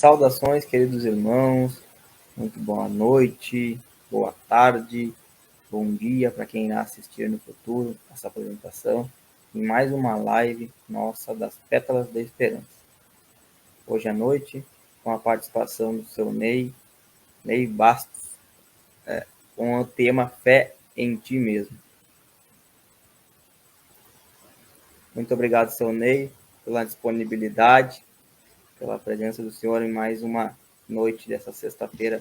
Saudações, queridos irmãos, muito boa noite, boa tarde, bom dia para quem irá assistir no futuro essa apresentação em mais uma live nossa das Pétalas da Esperança. Hoje à noite, com a participação do seu Ney Bastos, com o tema Fé em Ti Mesmo. Muito obrigado, seu Ney, pela disponibilidade, pela presença do Senhor em mais uma noite dessa sexta-feira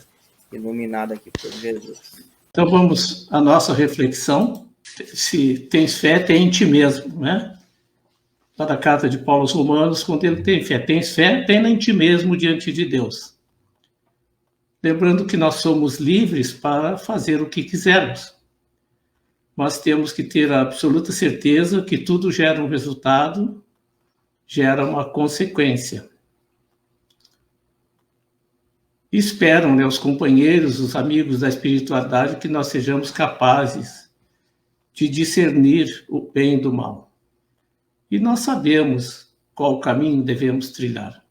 iluminada aqui por Jesus. Então vamos à nossa reflexão. Se tens fé, tem em ti mesmo, né? Lá da carta de Paulo aos Romanos, quando ele tem fé, tens fé, tem em ti mesmo diante de Deus. Lembrando que nós somos livres para fazer o que quisermos. Mas temos que ter a absoluta certeza que tudo gera um resultado, gera uma consequência. Esperam, os companheiros, os amigos da espiritualidade, que nós sejamos capazes de discernir o bem do mal. E nós sabemos qual caminho devemos trilhar.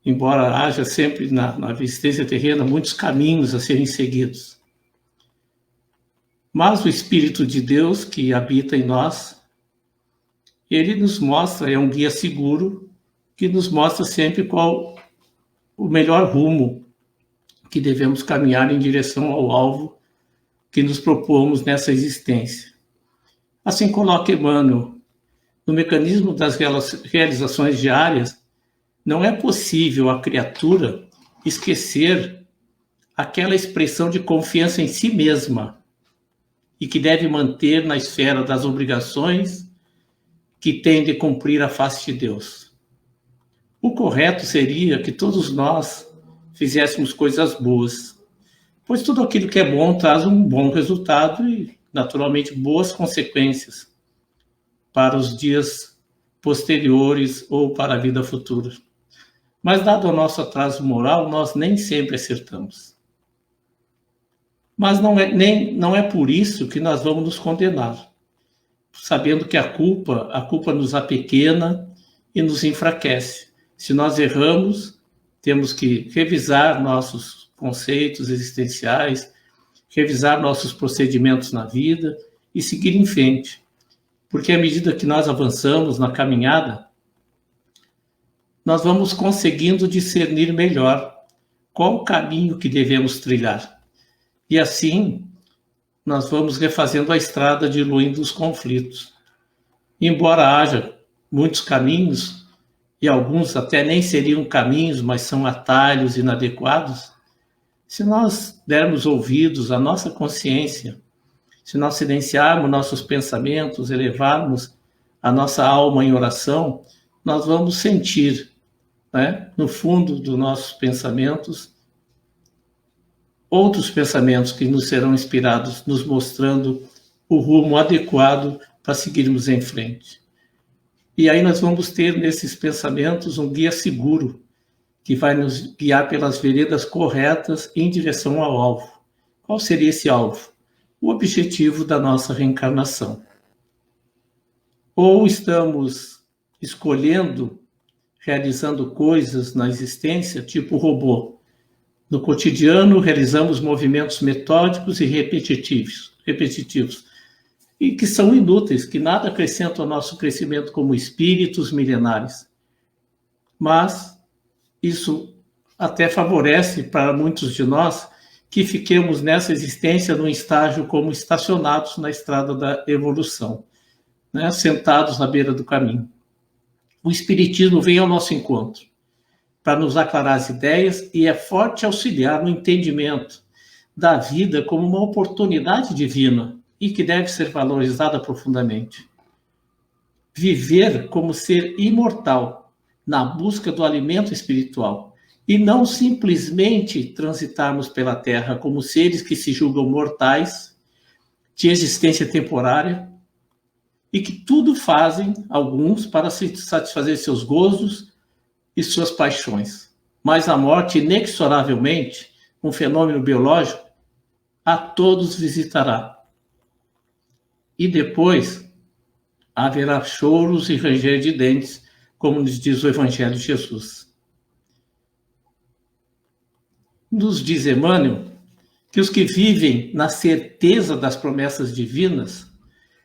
Embora haja sempre na existência terrena muitos caminhos a serem seguidos. Mas o Espírito de Deus que habita em nós, ele nos mostra, é um guia seguro, que nos mostra sempre qual o melhor rumo que devemos caminhar em direção ao alvo que nos propomos nessa existência. Assim coloca Emmanuel, no mecanismo das realizações diárias, não é possível a criatura esquecer aquela expressão de confiança em si mesma e que deve manter na esfera das obrigações que tem de cumprir a face de Deus. O correto seria que todos nós fizéssemos coisas boas, pois tudo aquilo que é bom traz um bom resultado e, naturalmente, boas consequências para os dias posteriores ou para a vida futura. Mas, dado o nosso atraso moral, nós nem sempre acertamos. Mas não é por isso que nós vamos nos condenar, sabendo que a culpa nos apequena e nos enfraquece. Se nós erramos, temos que revisar nossos conceitos existenciais, revisar nossos procedimentos na vida e seguir em frente. Porque à medida que nós avançamos na caminhada, nós vamos conseguindo discernir melhor qual o caminho que devemos trilhar. E assim, nós vamos refazendo a estrada, diluindo os conflitos. Embora haja muitos caminhos, e alguns até nem seriam caminhos, mas são atalhos inadequados, se nós dermos ouvidos à nossa consciência, se nós silenciarmos nossos pensamentos, elevarmos a nossa alma em oração, nós vamos sentir, no fundo dos nossos pensamentos, outros pensamentos que nos serão inspirados, nos mostrando o rumo adequado para seguirmos em frente. E aí nós vamos ter nesses pensamentos um guia seguro, que vai nos guiar pelas veredas corretas em direção ao alvo. Qual seria esse alvo? O objetivo da nossa reencarnação. Ou estamos escolhendo, realizando coisas na existência, tipo robô. No cotidiano, realizamos movimentos metódicos e repetitivos, e que são inúteis, que nada acrescentam ao nosso crescimento como espíritos milenares. Mas isso até favorece para muitos de nós que fiquemos nessa existência num estágio como estacionados na estrada da evolução, sentados na beira do caminho. O Espiritismo vem ao nosso encontro para nos aclarar as ideias e é forte auxiliar no entendimento da vida como uma oportunidade divina e que deve ser valorizada profundamente. Viver como ser imortal, na busca do alimento espiritual, e não simplesmente transitarmos pela Terra como seres que se julgam mortais, de existência temporária, e que tudo fazem, alguns, para satisfazer seus gozos e suas paixões. Mas a morte, inexoravelmente, um fenômeno biológico, a todos visitará. E depois haverá choros e ranger de dentes, como nos diz o Evangelho de Jesus. Nos diz Emmanuel que os que vivem na certeza das promessas divinas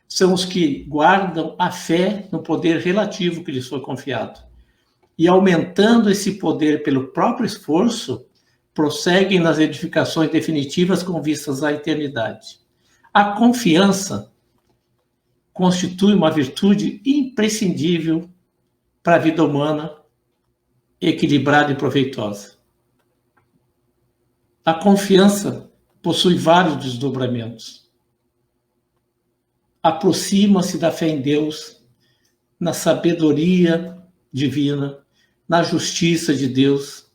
são os que guardam a fé no poder relativo que lhes foi confiado. E aumentando esse poder pelo próprio esforço, prosseguem nas edificações definitivas com vistas à eternidade. A confiança constitui uma virtude imprescindível para a vida humana, equilibrada e proveitosa. A confiança possui vários desdobramentos. Aproxima-se da fé em Deus, na sabedoria divina, na justiça de Deus.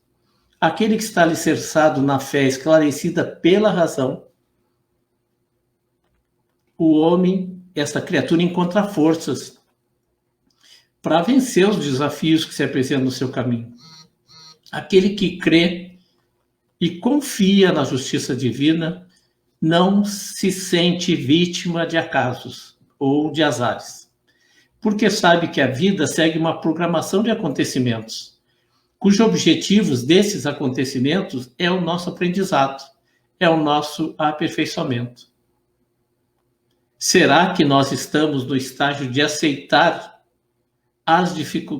Aquele que está alicerçado na fé esclarecida pela razão, o homem, essa criatura, encontra forças para vencer os desafios que se apresentam no seu caminho. Aquele que crê e confia na justiça divina não se sente vítima de acasos ou de azares, porque sabe que a vida segue uma programação de acontecimentos, cujos objetivos desses acontecimentos é o nosso aprendizado, é o nosso aperfeiçoamento. Será que nós estamos no estágio de aceitar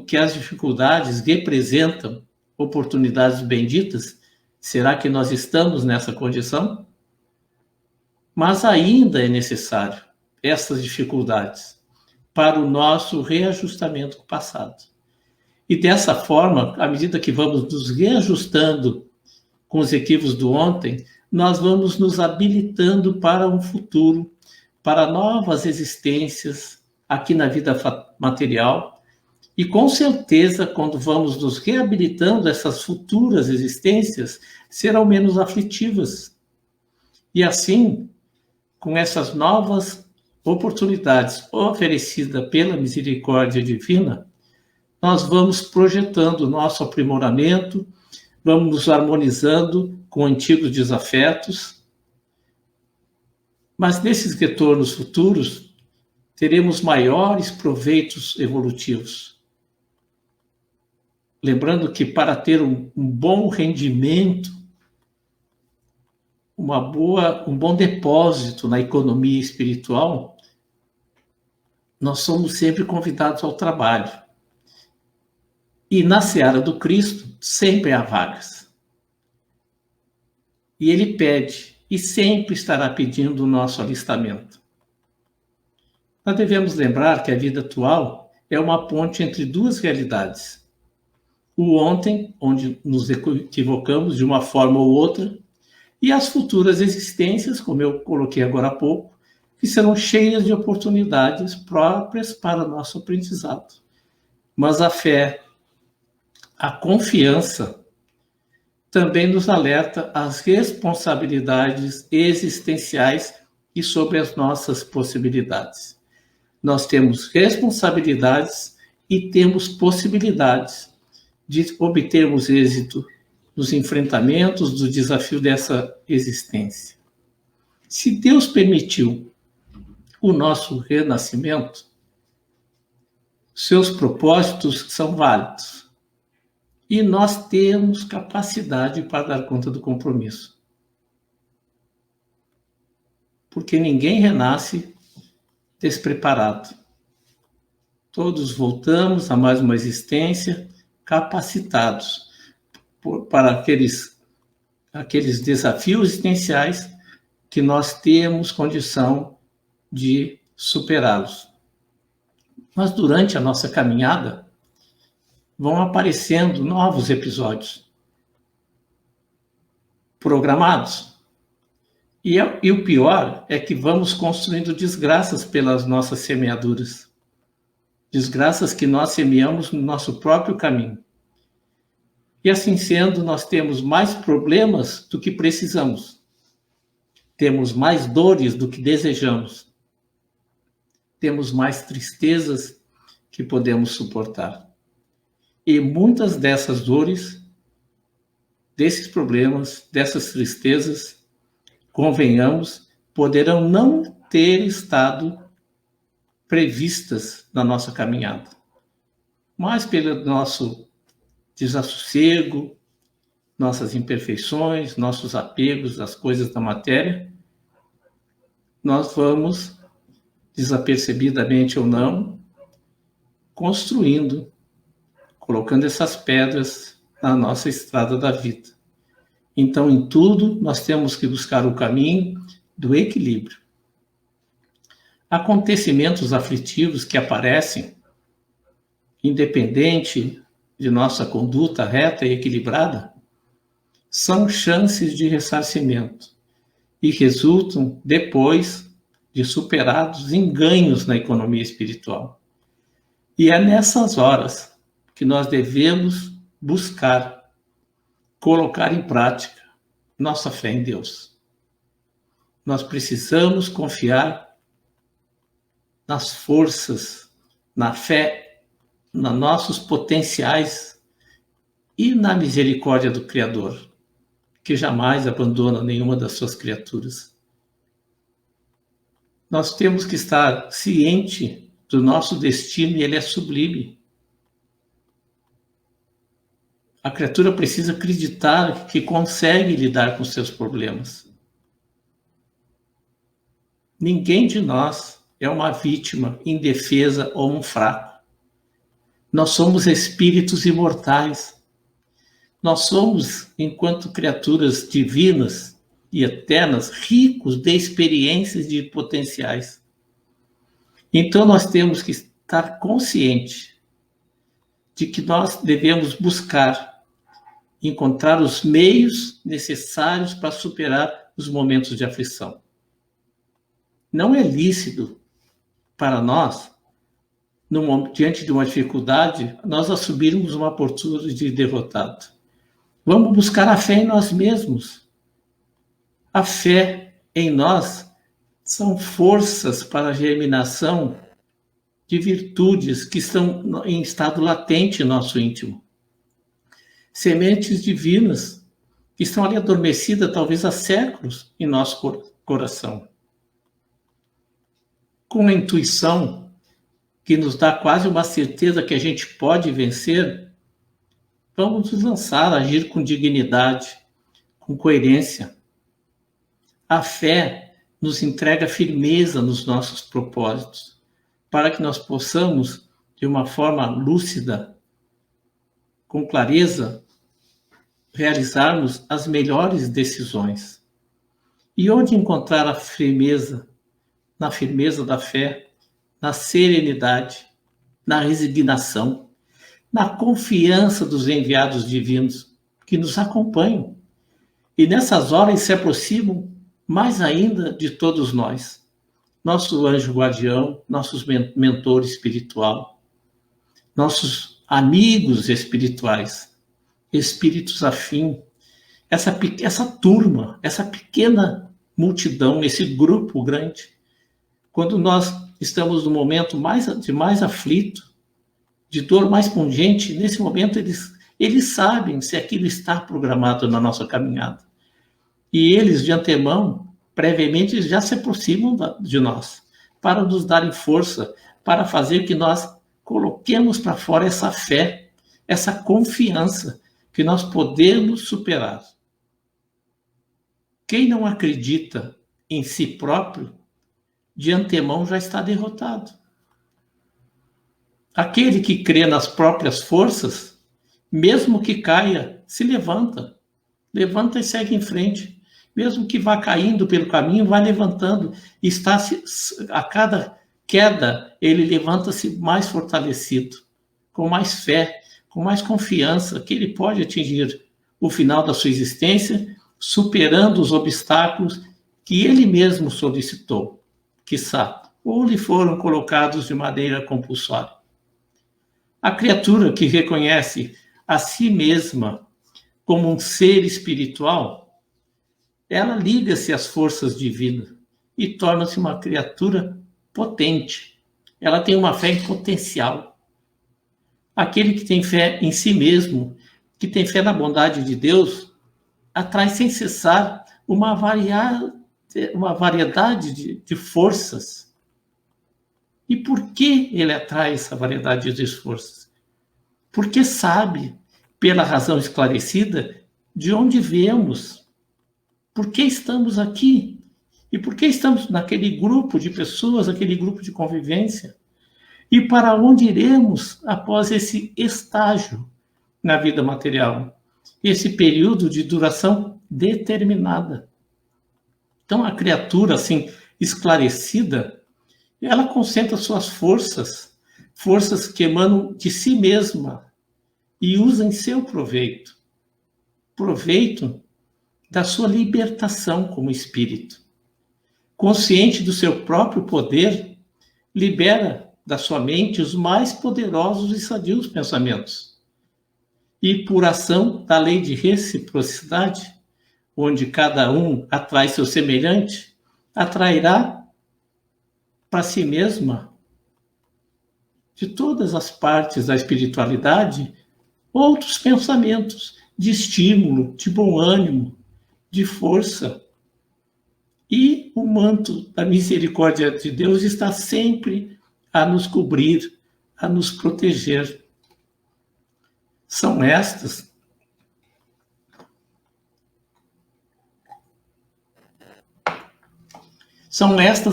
que as dificuldades representam oportunidades benditas? Será que nós estamos nessa condição? Mas ainda é necessário essas dificuldades para o nosso reajustamento com o passado. E dessa forma, à medida que vamos nos reajustando com os equívocos do ontem, nós vamos nos habilitando para um futuro, para novas existências aqui na vida material. E com certeza, quando vamos nos reabilitando, essas futuras existências serão menos aflitivas. E assim, com essas novas oportunidades oferecidas pela misericórdia divina, nós vamos projetando o nosso aprimoramento, vamos nos harmonizando com antigos desafetos, mas nesses retornos futuros teremos maiores proveitos evolutivos. Lembrando que para ter um bom rendimento, um bom depósito na economia espiritual, nós somos sempre convidados ao trabalho. E na seara do Cristo, sempre há vagas. E ele pede, e sempre estará pedindo o nosso alistamento. Nós devemos lembrar que a vida atual é uma ponte entre duas realidades. O ontem, onde nos equivocamos de uma forma ou outra, e as futuras existências, como eu coloquei agora há pouco, que serão cheias de oportunidades próprias para o nosso aprendizado. Mas a fé, a confiança, também nos alerta às responsabilidades existenciais e sobre as nossas possibilidades. Nós temos responsabilidades e temos possibilidades de obtermos êxito nos enfrentamentos do desafio dessa existência. Se Deus permitiu o nosso renascimento, seus propósitos são válidos. E nós temos capacidade para dar conta do compromisso. Porque ninguém renasce despreparado. Todos voltamos a mais uma existência capacitados para aqueles desafios existenciais que nós temos condição de superá-los. Mas durante a nossa caminhada, vão aparecendo novos episódios programados. E o pior é que vamos construindo desgraças pelas nossas semeaduras. Desgraças que nós semeamos no nosso próprio caminho. E assim sendo, nós temos mais problemas do que precisamos. Temos mais dores do que desejamos. Temos mais tristezas que podemos suportar. E muitas dessas dores, desses problemas, dessas tristezas, convenhamos, poderão não ter estado previstas na nossa caminhada. Mas pelo nosso desassossego, nossas imperfeições, nossos apegos às coisas da matéria, nós vamos, desapercebidamente ou não, construindo, colocando essas pedras na nossa estrada da vida. Então, em tudo, nós temos que buscar o caminho do equilíbrio. Acontecimentos aflitivos que aparecem, independente de nossa conduta reta e equilibrada, são chances de ressarcimento e resultam depois de superados em ganhos na economia espiritual. E é nessas horas que nós devemos buscar colocar em prática nossa fé em Deus. Nós precisamos confiar nas forças, na fé, nos nossos potenciais e na misericórdia do Criador, que jamais abandona nenhuma das suas criaturas. Nós temos que estar ciente do nosso destino e ele é sublime. A criatura precisa acreditar que consegue lidar com seus problemas. Ninguém de nós é uma vítima, indefesa ou um fraco. Nós somos espíritos imortais. Nós somos, enquanto criaturas divinas e eternas, ricos de experiências e de potenciais. Então nós temos que estar conscientes de que nós devemos buscar encontrar os meios necessários para superar os momentos de aflição. Não é lícito para nós, diante de uma dificuldade, nós assumirmos uma postura de derrotado. Vamos buscar a fé em nós mesmos. A fé em nós são forças para a germinação de virtudes que estão em estado latente em nosso íntimo. Sementes divinas que estão ali adormecidas talvez há séculos em nosso coração. Com a intuição que nos dá quase uma certeza que a gente pode vencer, vamos nos lançar a agir com dignidade, com coerência. A fé nos entrega firmeza nos nossos propósitos, para que nós possamos, de uma forma lúcida, com clareza, realizarmos as melhores decisões. E onde encontrar a firmeza? Na firmeza da fé, na serenidade, na resignação, na confiança dos enviados divinos que nos acompanham. E nessas horas se aproximam mais ainda de todos nós. Nosso anjo guardião, nossos mentores espiritual, nossos amigos espirituais, espíritos afins, essa turma, essa pequena multidão, esse grupo grande. Quando nós estamos no momento de mais aflito, de dor mais pungente, nesse momento eles sabem se aquilo está programado na nossa caminhada. E eles, de antemão, previamente, já se aproximam de nós, para nos darem força, para fazer que nós coloquemos para fora essa fé, essa confiança que nós podemos superar. Quem não acredita em si próprio, de antemão já está derrotado. Aquele que crê nas próprias forças, mesmo que caia, se levanta. Levanta e segue em frente. Mesmo que vá caindo pelo caminho, vai levantando. A cada queda, ele levanta-se mais fortalecido, com mais fé, com mais confiança que ele pode atingir o final da sua existência, superando os obstáculos que ele mesmo solicitou, quiçá, ou lhe foram colocados de maneira compulsória. A criatura que reconhece a si mesma como um ser espiritual, ela liga-se às forças divinas e torna-se uma criatura potente. Ela tem uma fé em potencial. Aquele que tem fé em si mesmo, que tem fé na bondade de Deus, atrai sem cessar uma variedade de forças. E por que ele atrai essa variedade de forças? Porque sabe, pela razão esclarecida, de onde viemos, por que estamos aqui e por que estamos naquele grupo de pessoas, aquele grupo de convivência, e para onde iremos após esse estágio na vida material, esse período de duração determinada. Então, a criatura, assim, esclarecida, ela concentra suas forças que emanam de si mesma e usa em seu proveito da sua libertação como espírito. Consciente do seu próprio poder, libera da sua mente os mais poderosos e sadios pensamentos. E por ação da lei de reciprocidade, onde cada um atrai seu semelhante, atrairá para si mesma, de todas as partes da espiritualidade, outros pensamentos de estímulo, de bom ânimo, de força. E o manto da misericórdia de Deus está sempre a nos cobrir, a nos proteger. São estas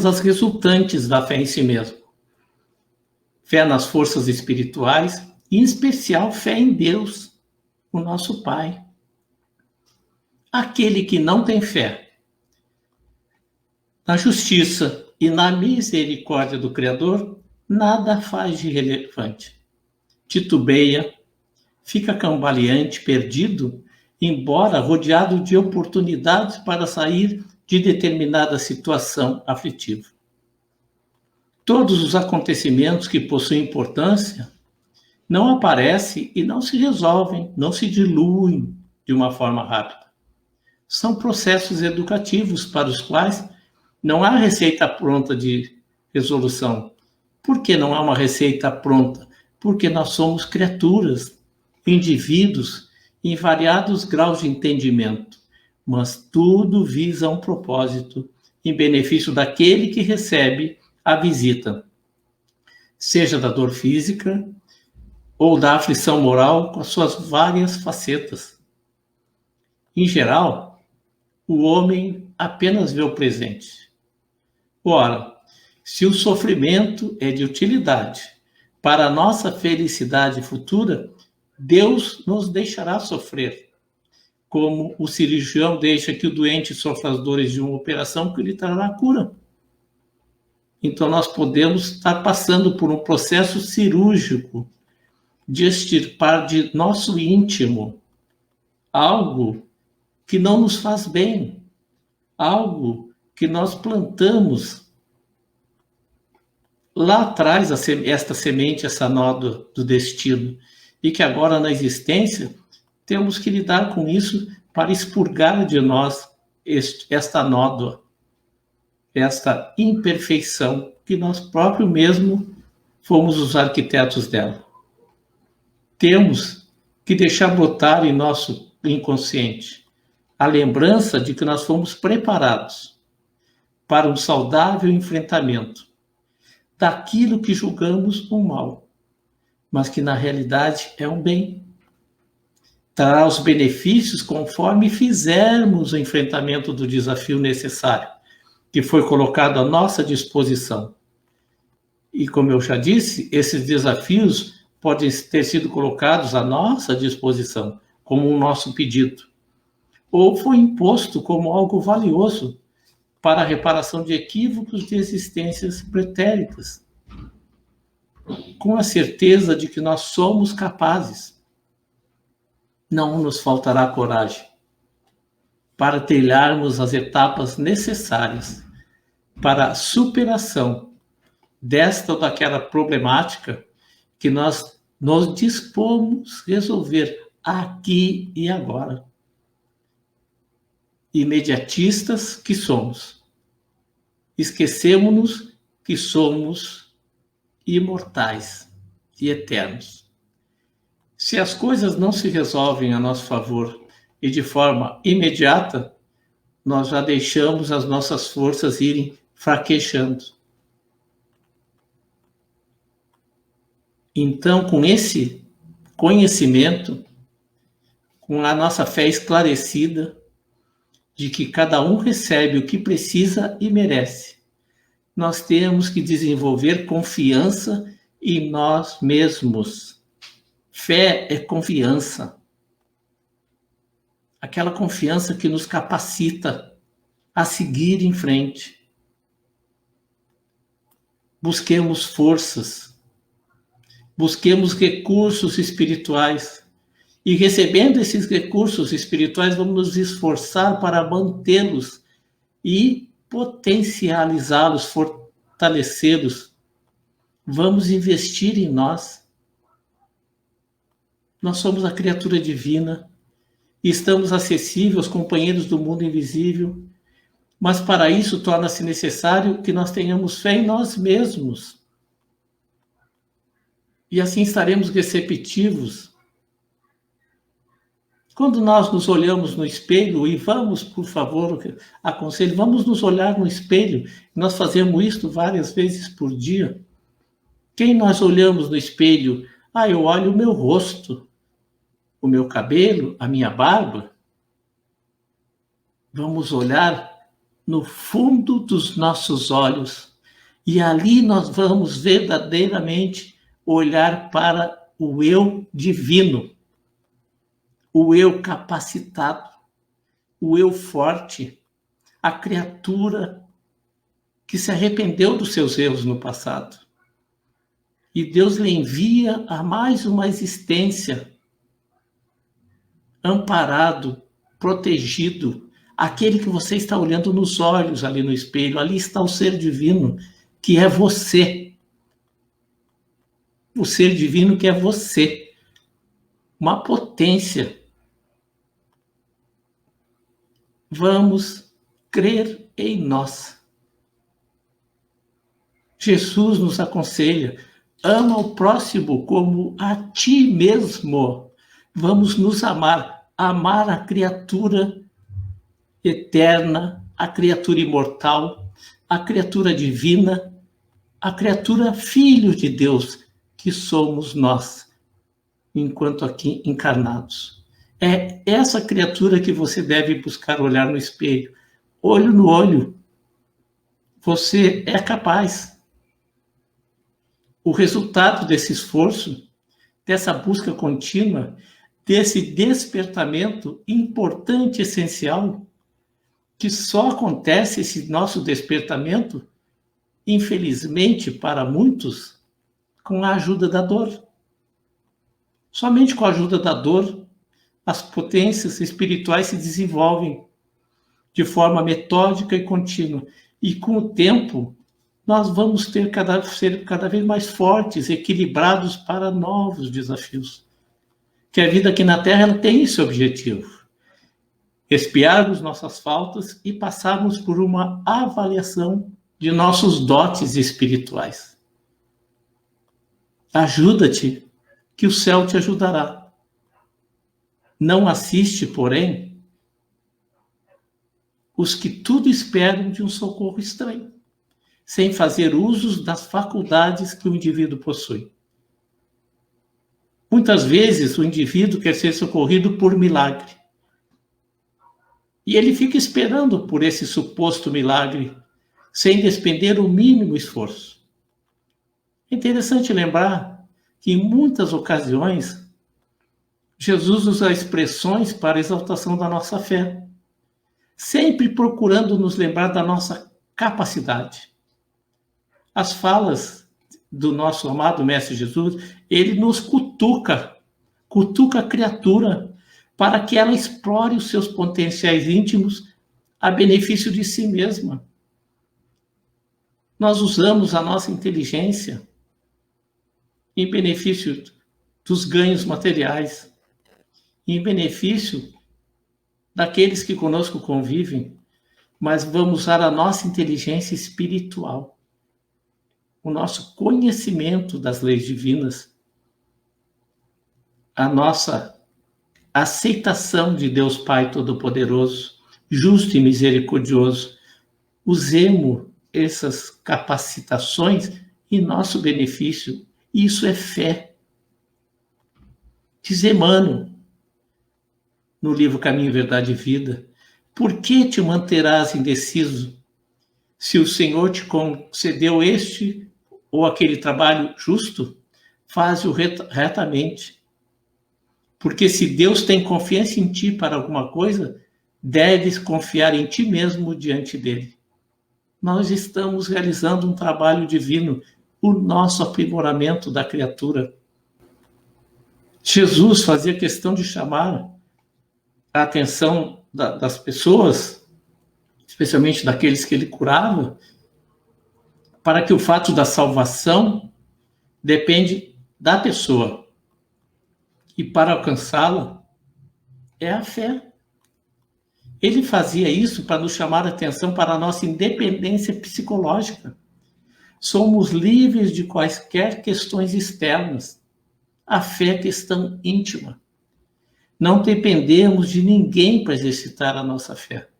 as resultantes da fé em si mesmo. Fé nas forças espirituais e, em especial, fé em Deus, o nosso Pai. Aquele que não tem fé na justiça e na misericórdia do Criador, nada faz de relevante. Titubeia, fica cambaleante, perdido, embora rodeado de oportunidades para sair de determinada situação aflitiva. Todos os acontecimentos que possuem importância não aparecem e não se resolvem, não se diluem de uma forma rápida. São processos educativos para os quais não há receita pronta de resolução. Por que não há uma receita pronta? Porque nós somos criaturas, indivíduos em variados graus de entendimento, mas tudo visa um propósito em benefício daquele que recebe a visita, seja da dor física ou da aflição moral com as suas várias facetas. Em geral, o homem apenas vê o presente. Ora, se o sofrimento é de utilidade para a nossa felicidade futura, Deus nos deixará sofrer, como o cirurgião deixa que o doente sofra as dores de uma operação que lhe trará a cura. Então, nós podemos estar passando por um processo cirúrgico de extirpar de nosso íntimo algo que não nos faz bem, algo que nós plantamos lá atrás, esta semente, essa nódoa do destino, e que agora na existência temos que lidar com isso para expurgar de nós esta nódoa, esta imperfeição que nós próprios mesmo fomos os arquitetos dela. Temos que deixar brotar em nosso inconsciente a lembrança de que nós fomos preparados para um saudável enfrentamento daquilo que julgamos um mal, mas que na realidade é um bem. Trará os benefícios conforme fizermos o enfrentamento do desafio necessário, que foi colocado à nossa disposição. E como eu já disse, esses desafios podem ter sido colocados à nossa disposição, como um nosso pedido, ou foi imposto como algo valioso para a reparação de equívocos de existências pretéritas, com a certeza de que nós somos capazes. Não nos faltará coragem para trilharmos as etapas necessárias para a superação desta ou daquela problemática que nós nos dispomos a resolver aqui e agora. Imediatistas que somos, esquecemos-nos que somos imortais e eternos. Se as coisas não se resolvem a nosso favor e de forma imediata, nós já deixamos as nossas forças irem fraquejando. Então, com esse conhecimento, com a nossa fé esclarecida de que cada um recebe o que precisa e merece, nós temos que desenvolver confiança em nós mesmos. Fé é confiança. Aquela confiança que nos capacita a seguir em frente. Busquemos forças, busquemos recursos espirituais. E recebendo esses recursos espirituais, vamos nos esforçar para mantê-los e potencializá-los, fortalecê-los. Vamos investir em nós. Nós somos a criatura divina e estamos acessíveis aos companheiros do mundo invisível, mas para isso torna-se necessário que nós tenhamos fé em nós mesmos. E assim estaremos receptivos. Quando nós nos olhamos no espelho, e vamos, por favor, aconselho, vamos nos olhar no espelho, nós fazemos isso várias vezes por dia. Quem nós olhamos no espelho? Eu olho o meu rosto, o meu cabelo, a minha barba. Vamos olhar no fundo dos nossos olhos e ali nós vamos verdadeiramente olhar para o eu divino, o eu capacitado, o eu forte, a criatura que se arrependeu dos seus erros no passado. E Deus lhe envia a mais uma existência, amparado, protegido, aquele que você está olhando nos olhos ali no espelho. Ali está o ser divino, que é você. O ser divino que é você. Uma potência. Vamos crer em nós. Jesus nos aconselha: ama o próximo como a ti mesmo. Vamos nos amar. Amar a criatura eterna, a criatura imortal, a criatura divina, a criatura filho de Deus, que somos nós, enquanto aqui encarnados. É essa criatura que você deve buscar olhar no espelho, olho no olho. Você é capaz. O resultado desse esforço, dessa busca contínua, desse despertamento importante, essencial, que só acontece esse nosso despertamento, infelizmente para muitos, com a ajuda da dor. Somente com a ajuda da dor, as potências espirituais se desenvolvem de forma metódica e contínua. E com o tempo, nós vamos ser cada vez mais fortes, equilibrados para novos desafios. Que a vida aqui na Terra ela tem esse objetivo. Expiarmos nossas faltas e passarmos por uma avaliação de nossos dotes espirituais. Ajuda-te, que o céu te ajudará. Não assiste, porém, os que tudo esperam de um socorro estranho, sem fazer usos das faculdades que o indivíduo possui. Muitas vezes o indivíduo quer ser socorrido por milagre. E ele fica esperando por esse suposto milagre, sem despender o mínimo esforço. É interessante lembrar que em muitas ocasiões, Jesus usa expressões para a exaltação da nossa fé, sempre procurando nos lembrar da nossa capacidade. As falas do nosso amado Mestre Jesus, ele nos cutuca a criatura para que ela explore os seus potenciais íntimos a benefício de si mesma. Nós usamos a nossa inteligência em benefício dos ganhos materiais, em benefício daqueles que conosco convivem, mas vamos usar a nossa inteligência espiritual, o nosso conhecimento das leis divinas, a nossa aceitação de Deus Pai Todo-Poderoso, justo e misericordioso. Usemos essas capacitações em nosso benefício. Isso é fé. Diz Emmanuel, no livro Caminho, Verdade e Vida. Por que te manterás indeciso se o Senhor te concedeu este ou aquele trabalho justo? Faze-o retamente. Porque se Deus tem confiança em ti para alguma coisa, deves confiar em ti mesmo diante dele. Nós estamos realizando um trabalho divino, o nosso aprimoramento da criatura. Jesus fazia questão de chamar a atenção das pessoas, especialmente daqueles que ele curava, para que o fato da salvação depende da pessoa. E para alcançá-la é a fé. Ele fazia isso para nos chamar a atenção para a nossa independência psicológica. Somos livres de quaisquer questões externas. A fé é questão íntima. Não dependemos de ninguém para exercitar a nossa fé.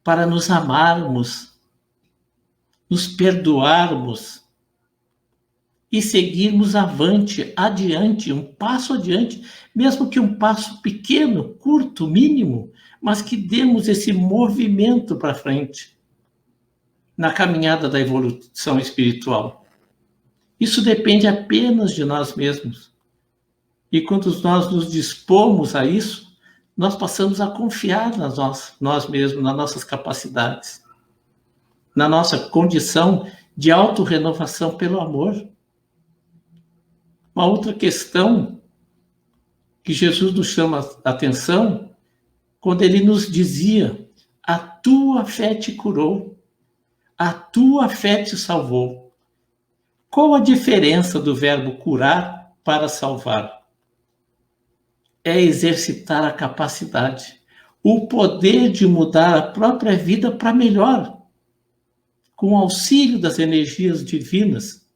Para nos amarmos, nos perdoarmos e seguirmos adiante, um passo adiante, mesmo que um passo pequeno, curto, mínimo, mas que demos esse movimento para frente na caminhada da evolução espiritual. Isso depende apenas de nós mesmos. E quando nós nos dispomos a isso, nós passamos a confiar nós mesmos, nas nossas capacidades, na nossa condição de autorrenovação pelo amor. Uma outra questão que Jesus nos chama a atenção, quando ele nos dizia: a tua fé te curou, a tua fé te salvou. Qual a diferença do verbo curar para salvar? É exercitar a capacidade, o poder de mudar a própria vida para melhor, com o auxílio das energias divinas.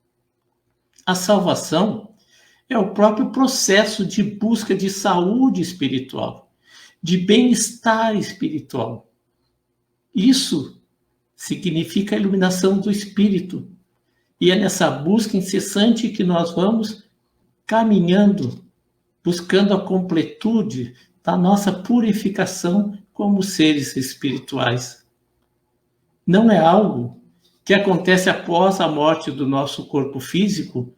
A salvação é o próprio processo de busca de saúde espiritual, de bem-estar espiritual. Isso significa a iluminação do espírito. E é nessa busca incessante que nós vamos caminhando, buscando a completude da nossa purificação como seres espirituais. Não é algo que acontece após a morte do nosso corpo físico,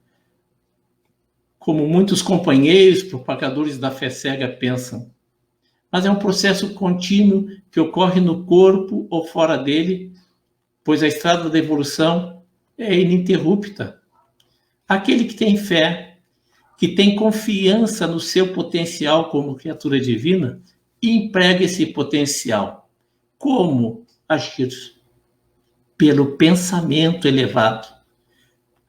como muitos companheiros, propagadores da fé cega pensam. Mas é um processo contínuo que ocorre no corpo ou fora dele, pois a estrada da evolução é ininterrupta. Aquele que tem fé, que tem confiança no seu potencial como criatura divina, emprega esse potencial. Como agir? Pelo pensamento elevado.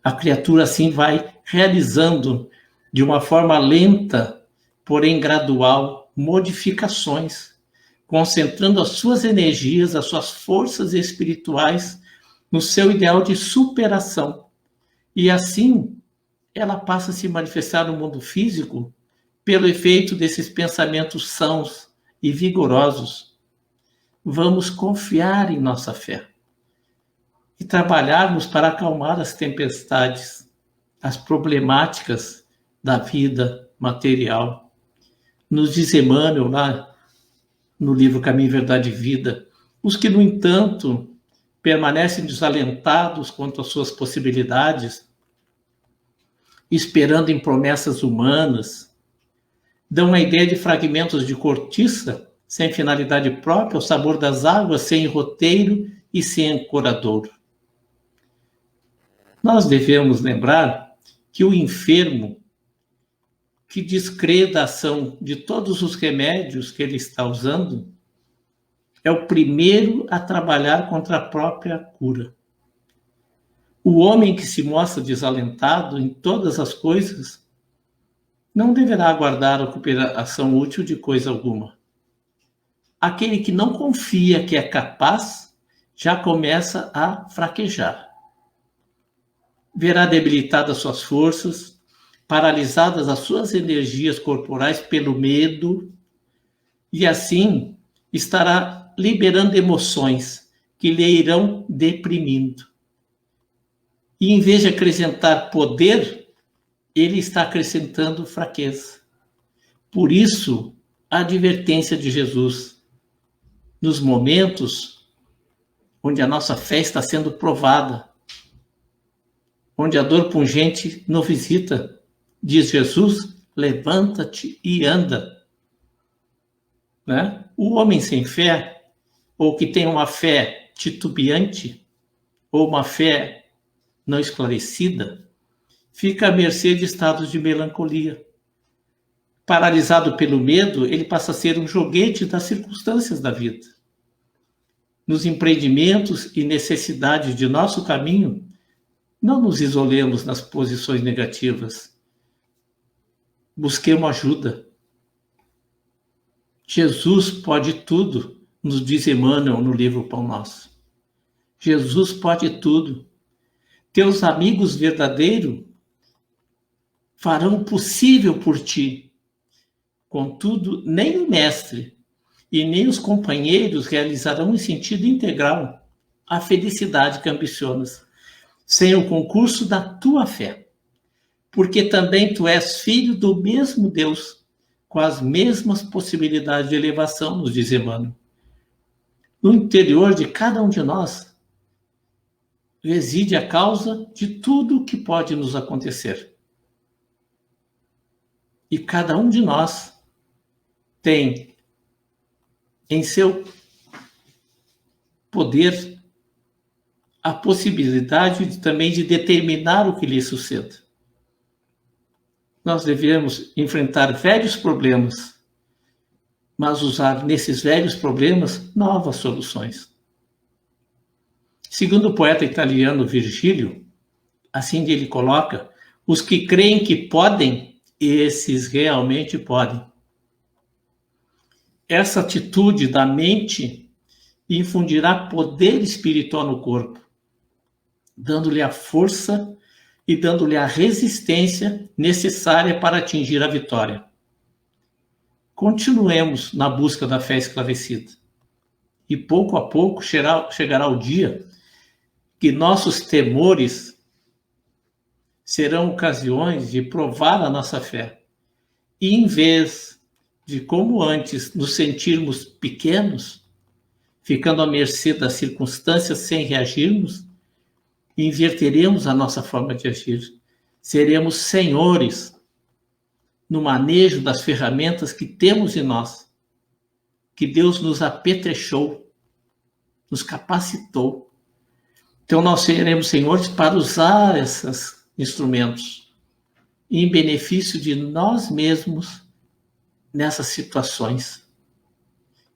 A criatura assim vai realizando de uma forma lenta, porém gradual, modificações, concentrando as suas energias, as suas forças espirituais no seu ideal de superação. E assim, ela passa a se manifestar no mundo físico pelo efeito desses pensamentos sãos e vigorosos. Vamos confiar em nossa fé e trabalharmos para acalmar as tempestades, as problemáticas da vida material. Nos diz Emmanuel, lá no livro Caminho, Verdade e Vida, os que, no entanto, permanecem desalentados quanto às suas possibilidades, esperando em promessas humanas, dão a ideia de fragmentos de cortiça, sem finalidade própria, ao sabor das águas, sem roteiro e sem ancoradouro. Nós devemos lembrar que o enfermo, que descrê da ação de todos os remédios que ele está usando, é o primeiro a trabalhar contra a própria cura. O homem que se mostra desalentado em todas as coisas não deverá aguardar a recuperação útil de coisa alguma. Aquele que não confia que é capaz já começa a fraquejar. Verá debilitadas suas forças, paralisadas as suas energias corporais pelo medo, e assim estará liberando emoções que lhe irão deprimindo. E em vez de acrescentar poder, ele está acrescentando fraqueza. Por isso, a advertência de Jesus nos momentos onde a nossa fé está sendo provada, onde a dor pungente nos visita. Diz Jesus: levanta-te e anda. Né? O homem sem fé, ou que tem uma fé titubeante, ou uma fé não esclarecida, fica à mercê de estados de melancolia. Paralisado pelo medo, ele passa a ser um joguete das circunstâncias da vida. Nos empreendimentos e necessidades de nosso caminho, não nos isolemos nas posições negativas. Busquemos ajuda. Jesus pode tudo, nos diz Emmanuel no livro Pão Nosso. Jesus pode tudo. Teus amigos verdadeiros farão o possível por ti. Contudo, nem o mestre e nem os companheiros realizarão em sentido integral a felicidade que ambicionas, sem o concurso da tua fé. Porque também tu és filho do mesmo Deus, com as mesmas possibilidades de elevação, nos diz Emmanuel. No interior de cada um de nós reside a causa de tudo o que pode nos acontecer. E cada um de nós tem em seu poder a possibilidade também de determinar o que lhe suceda. Nós devemos enfrentar velhos problemas, mas usar nesses velhos problemas novas soluções. Segundo o poeta italiano Virgílio, assim ele coloca: os que creem que podem, esses realmente podem. Essa atitude da mente infundirá poder espiritual no corpo, dando-lhe a força e dando-lhe a resistência necessária para atingir a vitória. Continuemos na busca da fé esclarecida. E pouco a pouco chegará o dia que nossos temores serão ocasiões de provar a nossa fé. E em vez de, como antes, nos sentirmos pequenos, ficando à mercê das circunstâncias sem reagirmos, inverteremos a nossa forma de agir. Seremos senhores no manejo das ferramentas que temos em nós, que Deus nos apetrechou, nos capacitou. Então nós seremos senhores para usar esses instrumentos em benefício de nós mesmos nessas situações.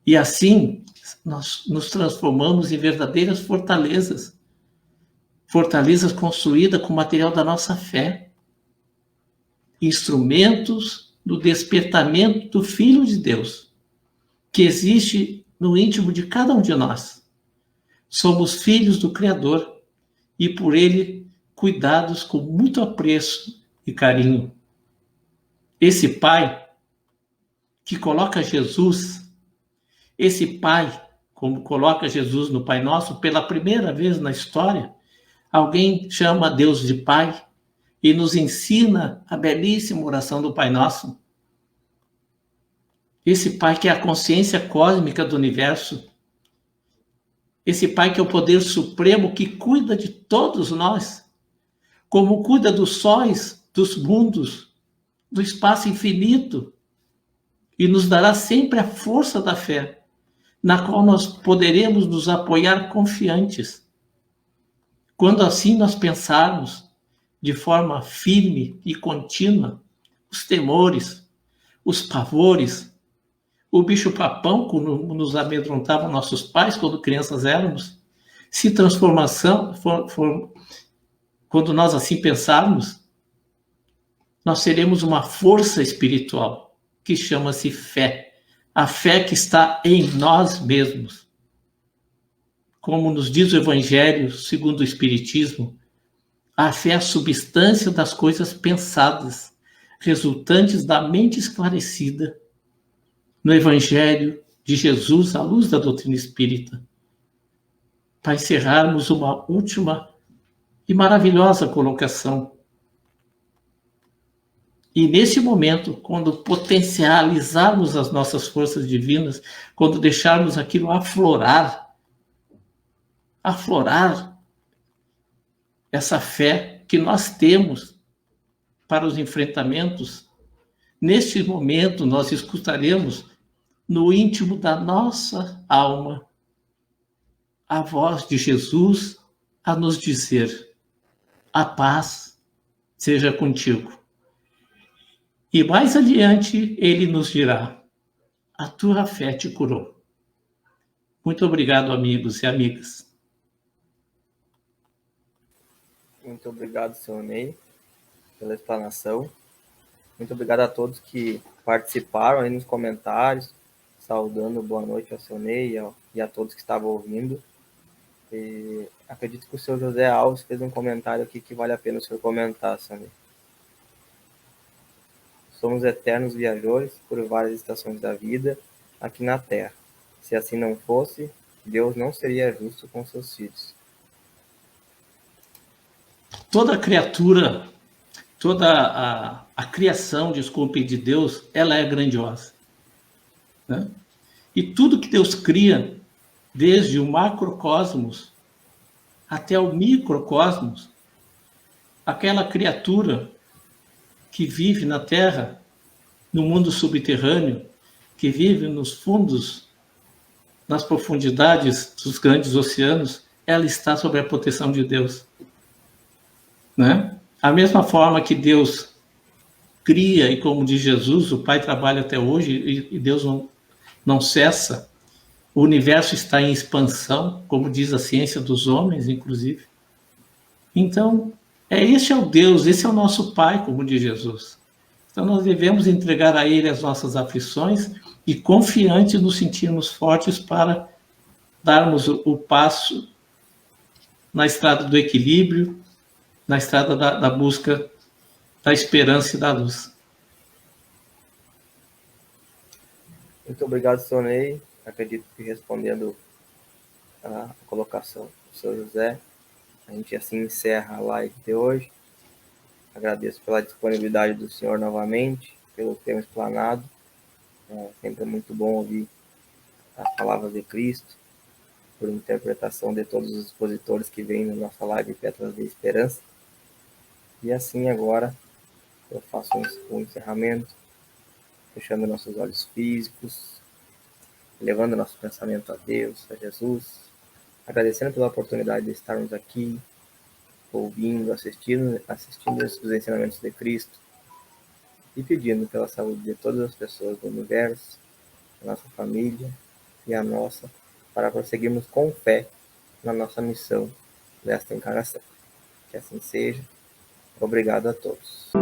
E assim nós nos transformamos em verdadeiras fortalezas, fortalezas construídas com o material da nossa fé, instrumentos do despertamento do Filho de Deus, que existe no íntimo de cada um de nós. Somos filhos do Criador e por ele cuidados com muito apreço e carinho. Esse Pai que coloca Jesus, esse Pai, como coloca Jesus no Pai Nosso, pela primeira vez na história, alguém chama Deus de Pai e nos ensina a belíssima oração do Pai Nosso. Esse Pai que é a consciência cósmica do universo, esse Pai que é o poder supremo que cuida de todos nós, como cuida dos sóis, dos mundos, do espaço infinito, e nos dará sempre a força da fé, na qual nós poderemos nos apoiar confiantes. Quando assim nós pensarmos de forma firme e contínua, os temores, os pavores, o bicho-papão, como nos amedrontavam nossos pais quando crianças éramos, se transformação, quando nós assim pensarmos, nós seremos uma força espiritual que chama-se fé. A fé que está em nós mesmos. Como nos diz o Evangelho segundo o Espiritismo, a fé é a substância das coisas pensadas, resultantes da mente esclarecida no Evangelho de Jesus à luz da doutrina espírita. Para encerrarmos uma última e maravilhosa colocação. E nesse momento, quando potencializarmos as nossas forças divinas, quando deixarmos aquilo aflorar essa fé que nós temos para os enfrentamentos, neste momento nós escutaremos no íntimo da nossa alma a voz de Jesus a nos dizer: a paz seja contigo. E mais adiante ele nos dirá: a tua fé te curou. Muito obrigado, amigos e amigas. Muito obrigado, senhor Ney, pela explanação. Muito obrigado a todos que participaram aí nos comentários, saudando boa noite ao seu Ney e a todos que estavam ouvindo. E acredito que o seu José Alves fez um comentário aqui que vale a pena o senhor comentar, senhor Ney. Somos eternos viajores por várias estações da vida aqui na Terra. Se assim não fosse, Deus não seria justo com seus filhos. Toda criatura, toda a criação, desculpe, de Deus, ela é grandiosa. Né? E tudo que Deus cria, desde o macrocosmos até o microcosmos, aquela criatura que vive na Terra, no mundo subterrâneo, que vive nos fundos, nas profundidades dos grandes oceanos, ela está sob a proteção de Deus. Né? A mesma forma que Deus cria, e como diz Jesus, o Pai trabalha até hoje e Deus não cessa. O universo está em expansão, como diz a ciência dos homens, inclusive. Então, este é o Deus, esse é o nosso Pai, como diz Jesus. Então, nós devemos entregar a Ele as nossas aflições e, confiantes, nos sentirmos fortes para darmos o passo na estrada do equilíbrio, na estrada da busca da esperança e da luz. Muito obrigado, senhor Ney. Acredito que respondendo a colocação do senhor José, a gente assim encerra a live de hoje. Agradeço pela disponibilidade do senhor novamente, pelo tema explanado. Sempre é muito bom ouvir as palavras de Cristo, por interpretação de todos os expositores que vêm na nossa live para trazer esperança. E assim agora eu faço um encerramento, fechando nossos olhos físicos, levando nosso pensamento a Deus, a Jesus, agradecendo pela oportunidade de estarmos aqui, ouvindo, assistindo os ensinamentos de Cristo e pedindo pela saúde de todas as pessoas do universo, a nossa família e a nossa, para prosseguirmos com fé na nossa missão desta encarnação. Que assim seja. Obrigado a todos.